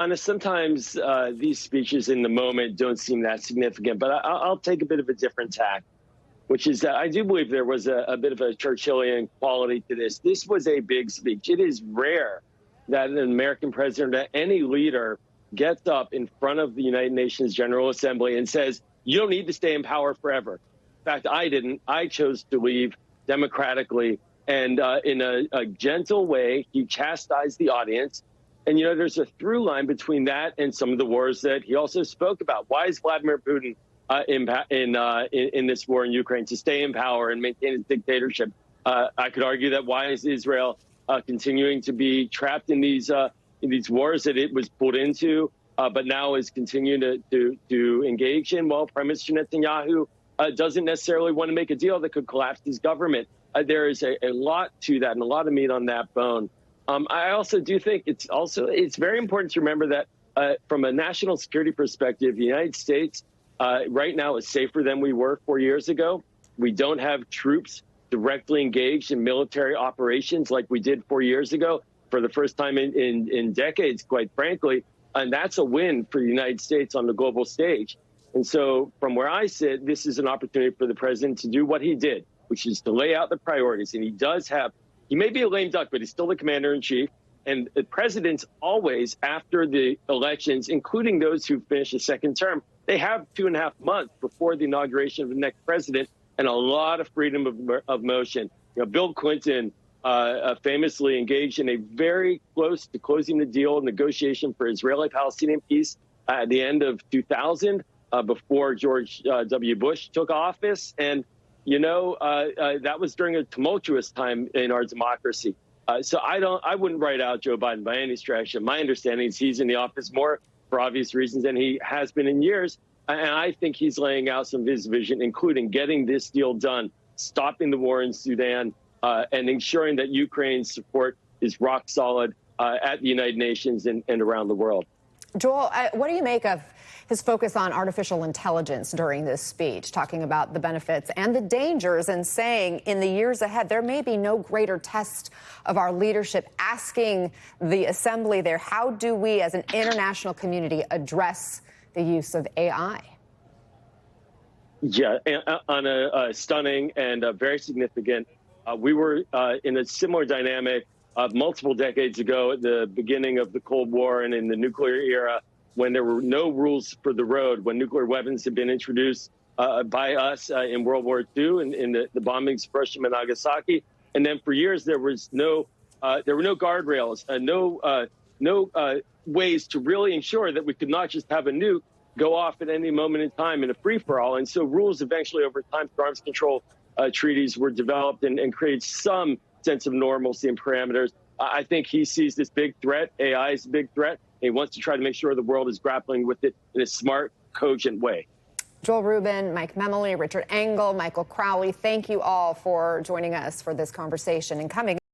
Honest, sometimes these speeches in the moment don't seem that significant, but I'll take a bit of a different tack, which is that I do believe there was a bit of a Churchillian quality to this. This was a big speech. It is rare that an American president or any leader gets up in front of the United Nations General Assembly and says, you don't need to stay in power forever. In fact, I didn't. I chose to leave democratically. And in a gentle way, he chastised the audience. And, you know, there's a through line between that and some of the wars that he also spoke about. Why is Vladimir Putin in this war in Ukraine? To stay in power and maintain his dictatorship. I could argue that why is Israel continuing to be trapped in these wars that it was pulled into, but now is continuing to engage in? Well, Prime Minister Netanyahu doesn't necessarily want to make a deal that could collapse his government. There is a lot to that and a lot of meat on that bone. I also do think it's very important to remember that from a national security perspective, the United States right now is safer than we were 4 years ago. We don't have troops directly engaged in military operations like we did 4 years ago for the first time in decades, quite frankly. And that's a win for the United States on the global stage. And so from where I sit, this is an opportunity for the president to do what he did, which is to lay out the priorities. And he may be a lame duck, but he's still the commander in chief. And the presidents always, after the elections, including those who finish a second term, they have 2.5 months before the inauguration of the next president and a lot of freedom of motion. You know, Bill Clinton famously engaged in a very close to closing the deal negotiation for Israeli-Palestinian peace at the end of 2000, before George W. Bush took office. And you know, that was during a tumultuous time in our democracy. So I wouldn't write out Joe Biden by any stretch. And my understanding is he's in the office more for obvious reasons than he has been in years. And I think he's laying out some of his vision, including getting this deal done, stopping the war in Sudan, and ensuring that Ukraine's support is rock solid at the United Nations and around the world. Joel, what do you make of his focus on artificial intelligence during this speech, talking about the benefits and the dangers and saying in the years ahead, there may be no greater test of our leadership, asking the assembly there, how do we as an international community address the use of AI? Yeah, on a stunning and very significant, we were in a similar dynamic multiple decades ago at the beginning of the Cold War and in the nuclear era, when there were no rules for the road, when nuclear weapons had been introduced by us in World War II and in the bombings of Hiroshima and Nagasaki. And then for years, there were no guardrails, no ways to really ensure that we could not just have a nuke go off at any moment in time in a free-for-all. And so rules eventually over time through arms control treaties were developed and created some sense of normalcy and parameters. I think he sees this big threat. AI is a big threat. He wants to try to make sure the world is grappling with it in a smart, cogent way. Joel Rubin, Mike Memoli, Richard Engel, Michael Crowley, thank you all for joining us for this conversation and coming